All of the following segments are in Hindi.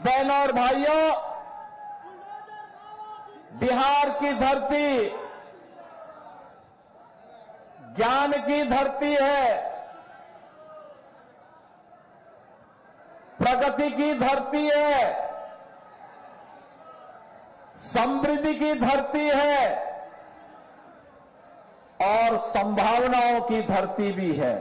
बहनों और भाइयों, बिहार की धरती ज्ञान की धरती है, प्रगति की धरती है, समृद्धि की धरती है और संभावनाओं की धरती भी है।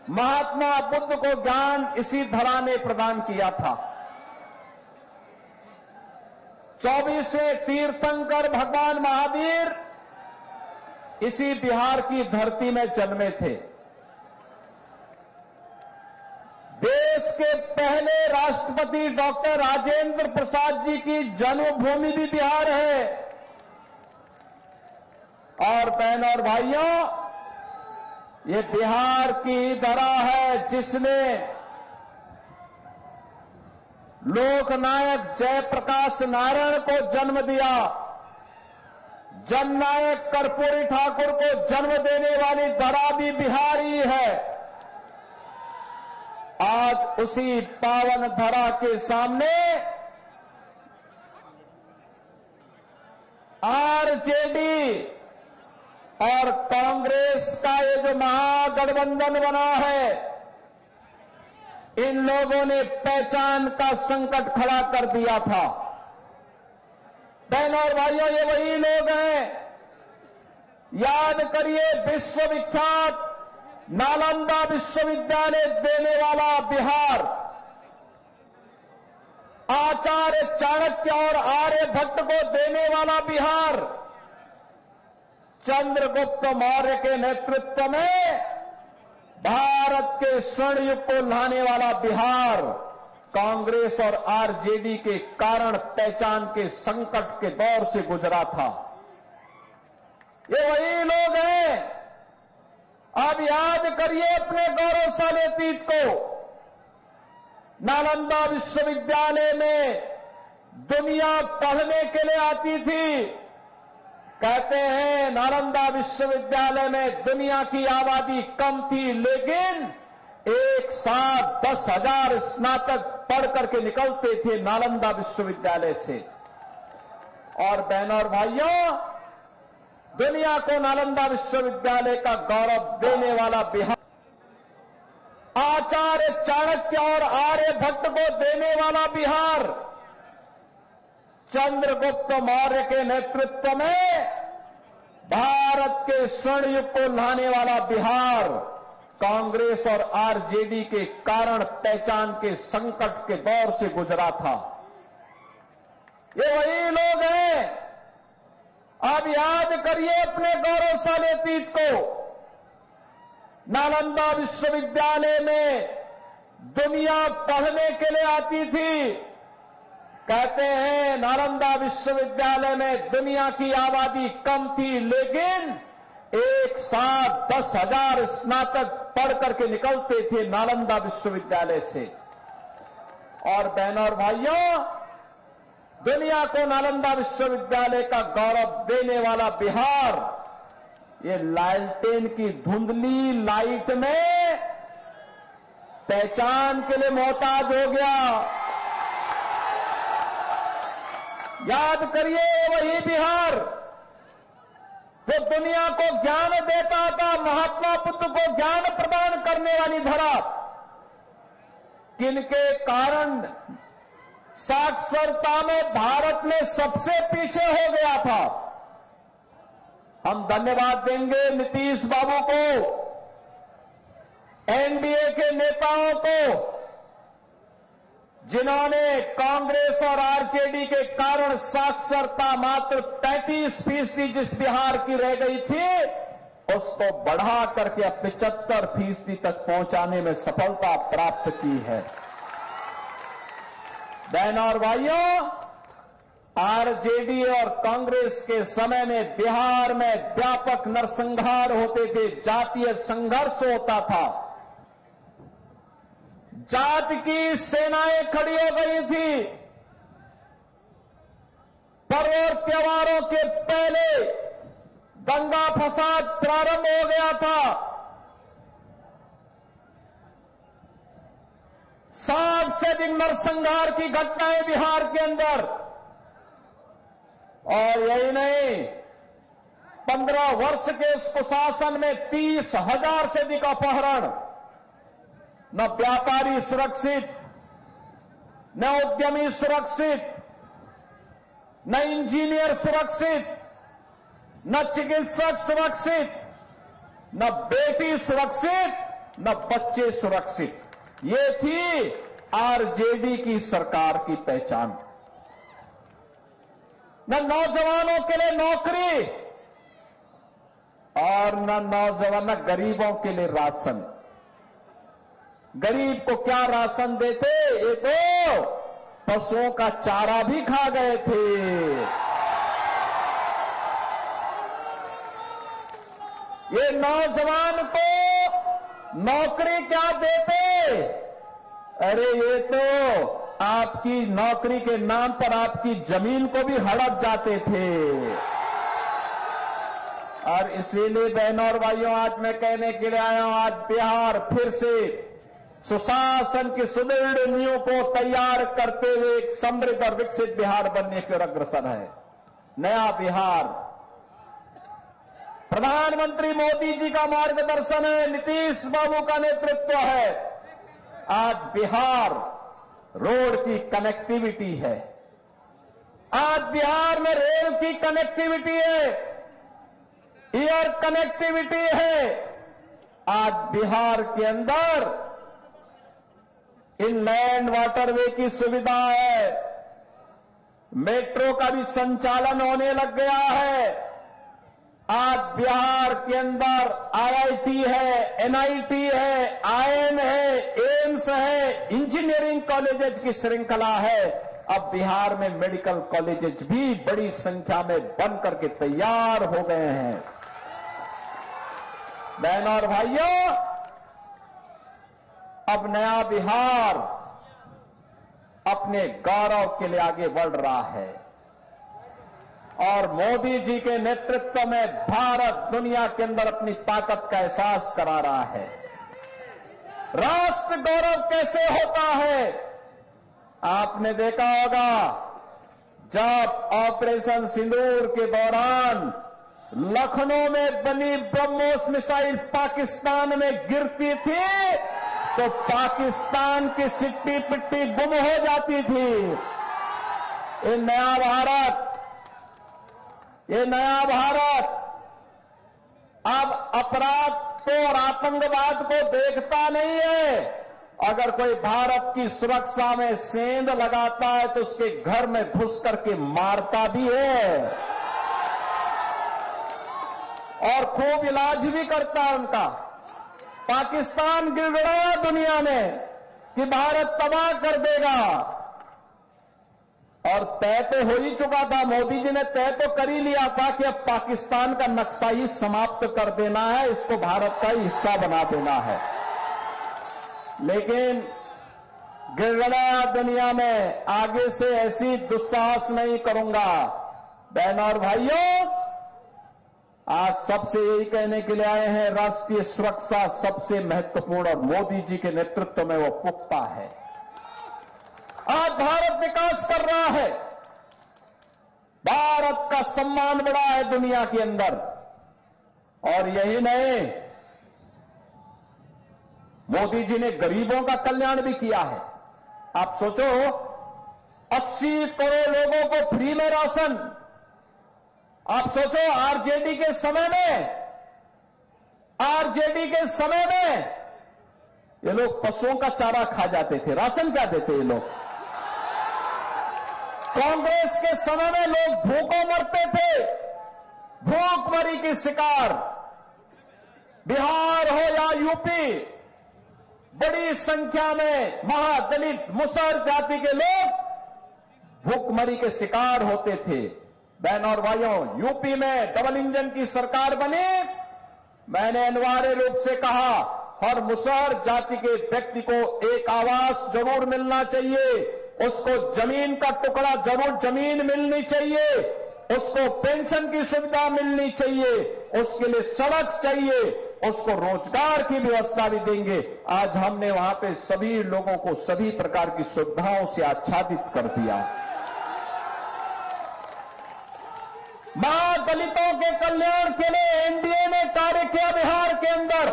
महात्मा बुद्ध को ज्ञान इसी धरा ने प्रदान किया था। 24वें तीर्थंकर भगवान महावीर इसी बिहार की धरती में जन्मे थे। देश के पहले राष्ट्रपति डॉक्टर राजेंद्र प्रसाद जी की जन्मभूमि भी बिहार है। और बहनों और भाइयों, ये बिहार की धरा है जिसने लोकनायक जयप्रकाश नारायण को जन्म दिया। जननायक कर्पूरी ठाकुर को जन्म देने वाली धरा भी बिहार ही है। आज उसी पावन धरा के सामने आरजेडी और कांग्रेस का ये जो महागठबंधन बना है, इन लोगों ने पहचान का संकट खड़ा कर दिया था। बहनों और भाइयों, ये वही लोग हैं, याद करिए, विश्वविख्यात नालंदा विश्वविद्यालय देने वाला बिहार, आचार्य चाणक्य और आर्यभट्ट को देने वाला बिहार, चंद्रगुप्त मौर्य के नेतृत्व में भारत के स्वर्ण युग को लाने वाला बिहार, कांग्रेस और आरजेडी के कारण पहचान के संकट के दौर से गुजरा था। ये वही लोग हैं। अब याद करिए अपने गौरवशाली अतीत को। नालंदा विश्वविद्यालय में दुनिया पढ़ने के लिए आती थी। कहते हैं नालंदा विश्वविद्यालय में दुनिया की आबादी कम थी, लेकिन एक साथ 10,000 स्नातक पढ़ करके निकलते थे नालंदा विश्वविद्यालय से। और बहनों और भाइयों, दुनिया को नालंदा विश्वविद्यालय का गौरव देने वाला बिहार, आचार्य चाणक्य और आर्यभट्ट को देने वाला बिहार, चंद्रगुप्त मौर्य के नेतृत्व में भारत के स्वर्ण युग को लाने वाला बिहार, कांग्रेस और आरजेडी के कारण पहचान के संकट के दौर से गुजरा था। ये वही लोग हैं। अब याद करिए अपने गौरवशाली अतीत को। नालंदा विश्वविद्यालय में दुनिया पढ़ने के लिए आती थी। कहते हैं नालंदा विश्वविद्यालय में दुनिया की आबादी कम थी, लेकिन एक साथ 10,000 स्नातक पढ़ करके निकलते थे नालंदा विश्वविद्यालय से। और बहनों और भाइयों, दुनिया को नालंदा विश्वविद्यालय का गौरव देने वाला बिहार, ये लालटेन की धुंधली लाइट में पहचान के लिए मोहताज हो गया। याद करिए वही बिहार जो दुनिया को ज्ञान देता था, महात्मा बुद्ध को ज्ञान प्रदान करने वाली धरा, किनके कारण साक्षरता में भारत में सबसे पीछे हो गया था। हम धन्यवाद देंगे नीतीश बाबू को, एनडीए के नेताओं को, जिन्होंने कांग्रेस और आरजेडी के कारण साक्षरता मात्र 33% जिस बिहार की रह गई थी, उसको बढ़ा करके अब 75% तक पहुंचाने में सफलता प्राप्त की है। बहनों और भाइयों, आरजेडी और कांग्रेस के समय में बिहार में व्यापक नरसंहार होते थे, जातीय संघर्ष होता था, जाति की सेनाएं खड़ी हो गई थी। पर्व और त्योहारों के पहले दंगा फसाद प्रारंभ हो गया था। 60 से अधिक नरसंहार की घटनाएं बिहार के अंदर, और यही नहीं, 15 वर्ष के सुशासन में 30,000 से अधिक अपहरण। न व्यापारी सुरक्षित, न उद्यमी सुरक्षित, न इंजीनियर सुरक्षित, न चिकित्सक सुरक्षित, न बेटी सुरक्षित, न बच्चे सुरक्षित। ये थी आरजेडी की सरकार की पहचान। न नौजवानों के लिए नौकरी और न गरीबों के लिए राशन। गरीब को क्या राशन देते? ये तो पशुओं का चारा भी खा गए थे। ये नौजवान को नौकरी क्या देते? अरे ये तो आपकी नौकरी के नाम पर आपकी जमीन को भी हड़प जाते थे। और इसीलिए बहनों और भाइयों, आज मैं कहने के लिए आया हूं, आज बिहार फिर से सुशासन की सुदृढ़ नींव को तैयार करते हुए एक समृद्ध और विकसित बिहार बनने की ओर अग्रसर है। नया बिहार प्रधानमंत्री मोदी जी का मार्गदर्शन है, नीतीश बाबू का नेतृत्व है। आज बिहार रोड की कनेक्टिविटी है, आज बिहार में रेल की कनेक्टिविटी है, एयर कनेक्टिविटी है। आज बिहार के अंदर इनलैंड वाटरवे की सुविधा है, मेट्रो का भी संचालन होने लग गया है। आज बिहार के अंदर आईआईटी है, एनआईटी है, आईआईएम है, एम्स है, इंजीनियरिंग कॉलेजेस की श्रृंखला है। अब बिहार में मेडिकल कॉलेजेस भी बड़ी संख्या में बन करके तैयार हो गए हैं। बहनों और भाइयों, अब नया बिहार अपने गौरव के लिए आगे बढ़ रहा है और मोदी जी के नेतृत्व में भारत दुनिया के अंदर अपनी ताकत का एहसास करा रहा है। राष्ट्र गौरव कैसे होता है? आपने देखा होगा, जब ऑपरेशन सिंदूर के दौरान लखनऊ में बनी ब्रह्मोस मिसाइल पाकिस्तान में गिरती थी तो पाकिस्तान की सिट्टी पिट्टी गुम हो जाती थी। ये नया भारत अब अपराध को और आतंकवाद को देखता नहीं है। अगर कोई भारत की सुरक्षा में सेंध लगाता है तो उसके घर में घुस करके मारता भी है और खूब इलाज भी करता है उनका। पाकिस्तान गिड़गिड़ाया दुनिया में कि भारत तबाह कर देगा, और तय तो हो ही चुका था। मोदी जी ने तय तो कर ही लिया था कि अब पाकिस्तान का नक्शा ही समाप्त कर देना है, इसको भारत का हिस्सा बना देना है। लेकिन गिड़गिड़ाया दुनिया में आगे से ऐसी दुस्साहस नहीं करूंगा। बहनों और भाइयों, आज सबसे यही कहने के लिए आए हैं, राष्ट्रीय सुरक्षा सबसे महत्वपूर्ण और मोदी जी के नेतृत्व में वो पुख्ता है। आज भारत विकास कर रहा है, भारत का सम्मान बढ़ा है दुनिया के अंदर। और यही नहीं, मोदी जी ने गरीबों का कल्याण भी किया है। आप सोचो, 80 करोड़ लोगों को फ्री में राशन। आप सोचो, आरजेडी के समय में ये लोग पशुओं का चारा खा जाते थे, राशन क्या देते ये लोग। कांग्रेस के समय में लोग भूखों मरते थे, भूखमरी की शिकार। बिहार हो या यूपी, बड़ी संख्या में महादलित मुसहर जाति के लोग भूखमरी के शिकार होते थे। बहनों और भाइयों, यूपी में डबल इंजन की सरकार बनी। मैंने अनिवार्य रूप से कहा, हर मुसहर जाति के व्यक्ति को एक आवास जरूर मिलना चाहिए, उसको जमीन का टुकड़ा जरूर जमीन मिलनी चाहिए, उसको पेंशन की सुविधा मिलनी चाहिए, उसके लिए सड़क चाहिए, उसको रोजगार की व्यवस्था भी देंगे। आज हमने वहां पे सभी लोगों को सभी प्रकार की सुविधाओं से आच्छादित कर दिया। मां दलितों के कल्याण के लिए एनडीए ने कार्य किया बिहार के अंदर,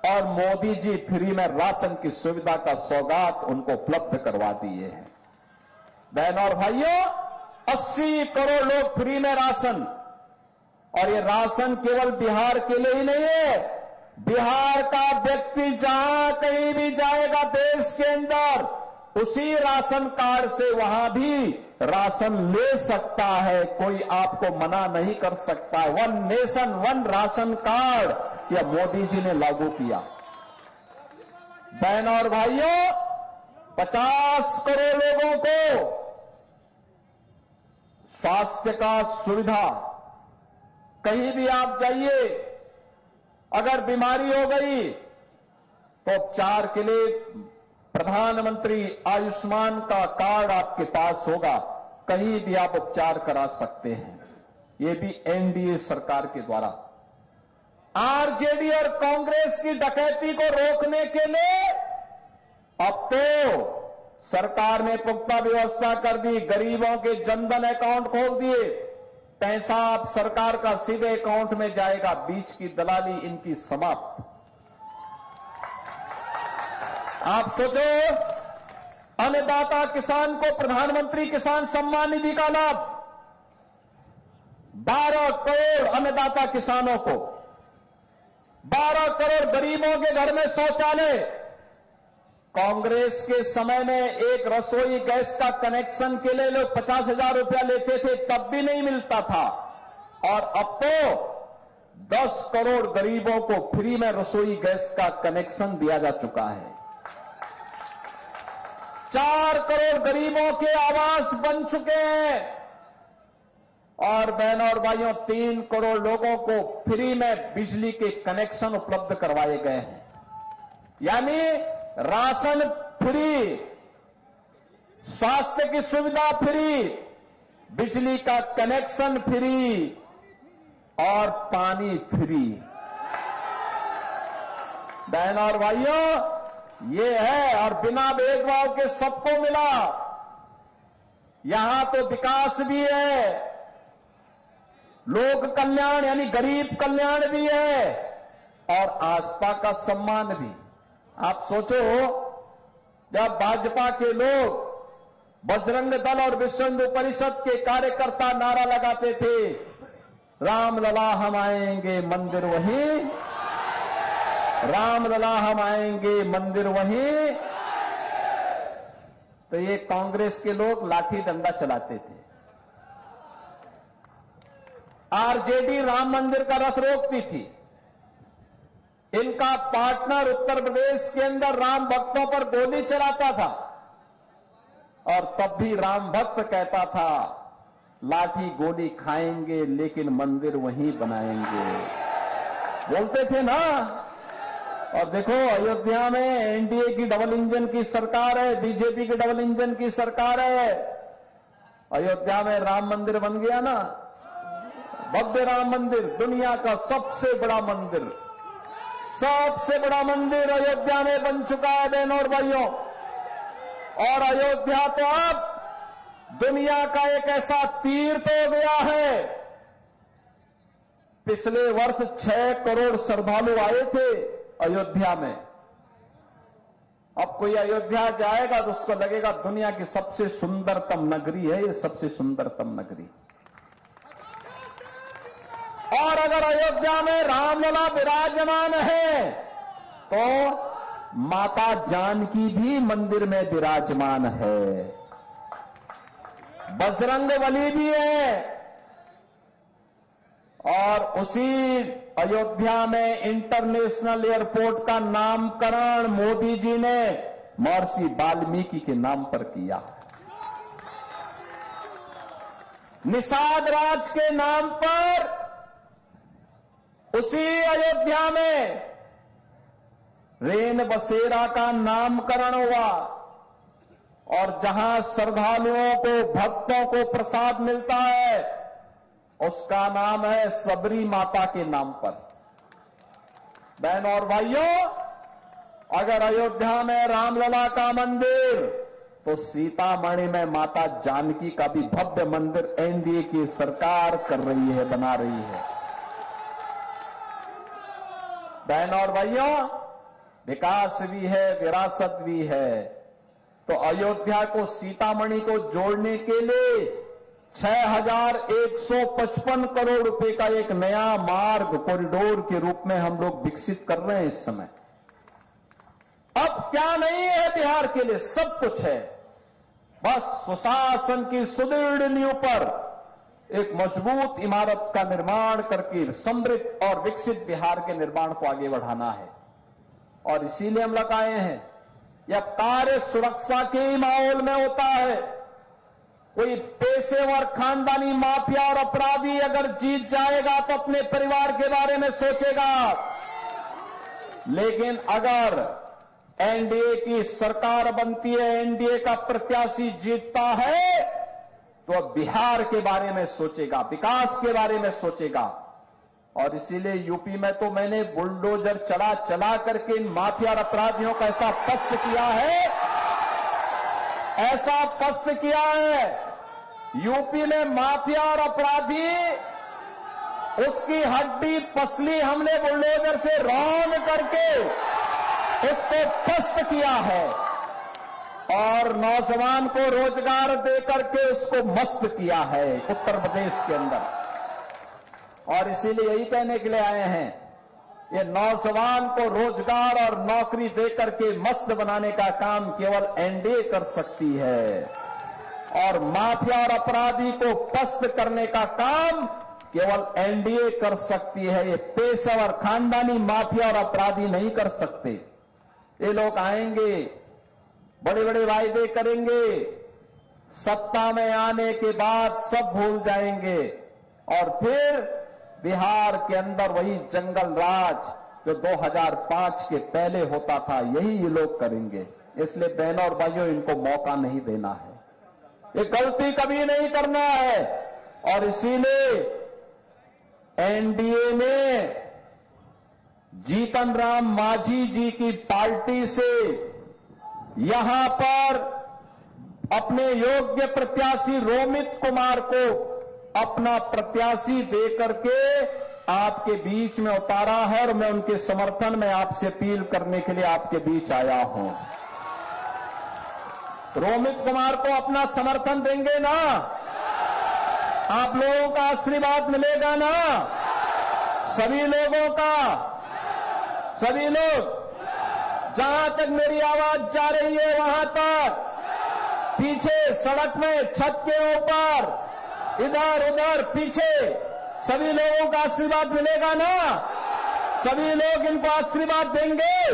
और मोदी जी फ्री में राशन की सुविधा का सौगात उनको उपलब्ध करवा दिए हैं। बहनों और भाइयों, 80 करोड़ लोग फ्री में राशन, और ये राशन केवल बिहार के लिए ही नहीं है। बिहार का व्यक्ति जहां कहीं भी जाएगा देश के अंदर, उसी राशन कार्ड से वहां भी राशन ले सकता है। कोई आपको मना नहीं कर सकता है। 1 नेशन 1 राशन कार्ड यह मोदी जी ने लागू किया। बहनों और भाइयों, 50 करोड़ लोगों को स्वास्थ्य का सुविधा, कहीं भी आप जाइए, अगर बीमारी हो गई तो उपचार के लिए प्रधानमंत्री आयुष्मान का कार्ड आपके पास होगा, कहीं भी आप उपचार करा सकते हैं। ये भी एनडीए सरकार के द्वारा। आरजेडी और कांग्रेस की डकैती को रोकने के लिए अब तो सरकार ने पुख्ता व्यवस्था कर दी। गरीबों के जनधन अकाउंट खोल दिए, पैसा अब सरकार का सीधे अकाउंट में जाएगा। बीच की दलाली इनकी समाप्त। आप सोचो, अन्नदाता किसान को प्रधानमंत्री किसान सम्मान निधि का लाभ, 12 करोड़ अन्नदाता किसानों को, 12 करोड़ गरीबों के घर में शौचालय। कांग्रेस के समय में एक रसोई गैस का कनेक्शन के लिए लोग 50,000 रुपया लेते थे, तब भी नहीं मिलता था, और अब तो 10 करोड़ गरीबों को फ्री में रसोई गैस का कनेक्शन दिया जा चुका है। 4 करोड़ गरीबों के आवास बन चुके हैं, और बहनों और भाइयों 3 करोड़ लोगों को फ्री में बिजली के कनेक्शन उपलब्ध करवाए गए हैं। यानी राशन फ्री, स्वास्थ्य की सुविधा फ्री, बिजली का कनेक्शन फ्री और पानी फ्री। बहनों और भाइयों, ये है, और बिना भेदभाव के सबको मिला। यहां तो विकास भी है, लोक कल्याण यानी गरीब कल्याण भी है, और आस्था का सम्मान भी। आप सोचो, जब भाजपा के लोग, बजरंग दल और विश्व हिंदू परिषद के कार्यकर्ता नारा लगाते थे, रामलला हम आएंगे मंदिर वहीं, रामलला हम आएंगे मंदिर वहीं, तो ये कांग्रेस के लोग लाठी डंडा चलाते थे। आरजेडी राम मंदिर का रथ रोकती थी। इनका पार्टनर उत्तर प्रदेश के अंदर राम भक्तों पर गोली चलाता था, और तब भी राम भक्त कहता था, लाठी गोली खाएंगे लेकिन मंदिर वहीं बनाएंगे। बोलते थे ना। और देखो, अयोध्या में एनडीए की डबल इंजन की सरकार है, बीजेपी की डबल इंजन की सरकार है। अयोध्या में राम मंदिर बन गया ना, भव्य राम मंदिर, दुनिया का सबसे बड़ा मंदिर, सबसे बड़ा मंदिर अयोध्या में बन चुका है बहनों और भाइयों। और अयोध्या तो अब दुनिया का एक ऐसा तीर्थ हो गया है। पिछले वर्ष 6 करोड़ श्रद्धालु आए थे अयोध्या में। अब कोई अयोध्या जाएगा तो उसको लगेगा दुनिया की सबसे सुंदरतम नगरी है ये, सबसे सुंदरतम नगरी। और अगर अयोध्या में रामलला विराजमान है तो माता जानकी भी मंदिर में विराजमान है, बजरंगबली भी है। और उसी अयोध्या में इंटरनेशनल एयरपोर्ट का नामकरण मोदी जी ने महर्षि वाल्मीकि के नाम पर किया। निषाद राज के नाम पर उसी अयोध्या में रेन बसेरा का नामकरण हुआ। और जहां श्रद्धालुओं को, भक्तों को प्रसाद मिलता है, उसका नाम है सबरी माता के नाम पर। बहनों और भाइयों, अगर अयोध्या में रामलला का मंदिर, तो सीतामढ़ी में माता जानकी का भी भव्य मंदिर एनडीए की सरकार कर रही है, बना रही है। बहनों और भाइयों, विकास भी है, विरासत भी है। तो अयोध्या को सीतामढ़ी को जोड़ने के लिए 6,155 करोड़ रुपए का एक नया मार्ग कॉरिडोर के रूप में हम लोग विकसित कर रहे हैं इस समय। अब क्या नहीं है बिहार के लिए, सब कुछ है। बस सुशासन की सुदृढ़ नींव पर एक मजबूत इमारत का निर्माण करके समृद्ध और विकसित बिहार के निर्माण को आगे बढ़ाना है। और इसीलिए हम लोग आए हैं। यह कार्य सुरक्षा के माहौल में होता है। कोई पेशेवर खानदानी माफिया और अपराधी अगर जीत जाएगा तो अपने परिवार के बारे में सोचेगा, लेकिन अगर एनडीए की सरकार बनती है, एनडीए का प्रत्याशी जीतता है, तो बिहार के बारे में सोचेगा, विकास के बारे में सोचेगा। और इसीलिए यूपी में तो मैंने बुलडोजर चला करके इन माफिया और अपराधियों का ऐसा पस्त किया है, यूपी में माफिया और अपराधी, उसकी हड्डी पसली हमने बुलडोजर से रौंद करके उसको पस्त किया है और नौजवान को रोजगार देकर के उसको मस्त किया है उत्तर प्रदेश के अंदर। और इसीलिए यही कहने के लिए आए हैं, ये नौजवान को रोजगार और नौकरी देकर के मस्त बनाने का काम केवल एनडीए कर सकती है, और माफिया और अपराधी को पस्त करने का काम केवल एनडीए कर सकती है। ये पेशेवर खानदानी माफिया और अपराधी नहीं कर सकते। ये लोग आएंगे, बड़े बड़े वायदे करेंगे, सत्ता में आने के बाद सब भूल जाएंगे और फिर बिहार के अंदर वही जंगल राज जो 2005 के पहले होता था, यही ये लोग करेंगे। इसलिए बहनों और भाइयों, इनको मौका नहीं देना है, ये गलती कभी नहीं करना है। और इसीलिए एनडीए ने जीतन राम मांझी जी की पार्टी से यहां पर अपने योग्य प्रत्याशी रोमित कुमार को अपना प्रत्याशी देकर के आपके बीच में उतारा है, और मैं उनके समर्थन में आपसे अपील करने के लिए आपके बीच आया हूं। रोमित कुमार को अपना समर्थन देंगे ना? आप लोगों का आशीर्वाद मिलेगा ना? सभी लोगों का, सभी लोग, जहां तक मेरी आवाज जा रही है वहां तक, पीछे सड़क में, छत के ऊपर, इधर उधर, पीछे, सभी लोगों का आशीर्वाद मिलेगा ना? सभी लोग इनको आशीर्वाद देंगे,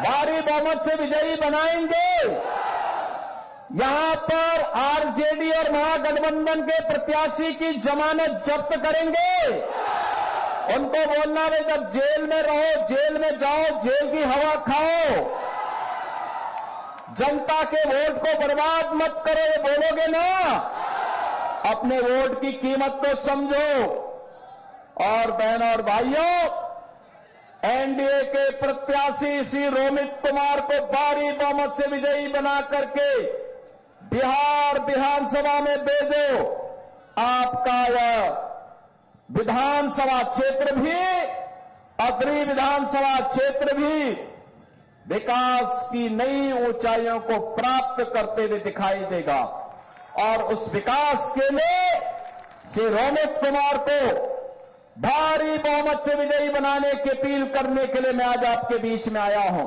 भारी बहुमत से विजयी बनाएंगे। यहां पर आरजेडी और महागठबंधन के प्रत्याशी की जमानत जब्त करेंगे। उनको बोलना है, जब जेल में रहो, जेल में जाओ, जेल की हवा खाओ, जनता के वोट को बर्बाद मत करो, ये बोलोगे ना? अपने वोट की कीमत को समझो। और बहनों और भाइयों, एनडीए के प्रत्याशी श्री रोमित कुमार को भारी बहुमत से विजयी बना करके बिहार विधानसभा में भेजो। आपका यह विधानसभा क्षेत्र भी, अग्रणी विधानसभा क्षेत्र भी विकास की नई ऊंचाइयों को प्राप्त करते हुए दिखाई देगा। और उस विकास के लिए श्री रोमित कुमार को भारी बहुमत से विजयी बनाने की अपील करने के लिए मैं आज आपके बीच में आया हूं।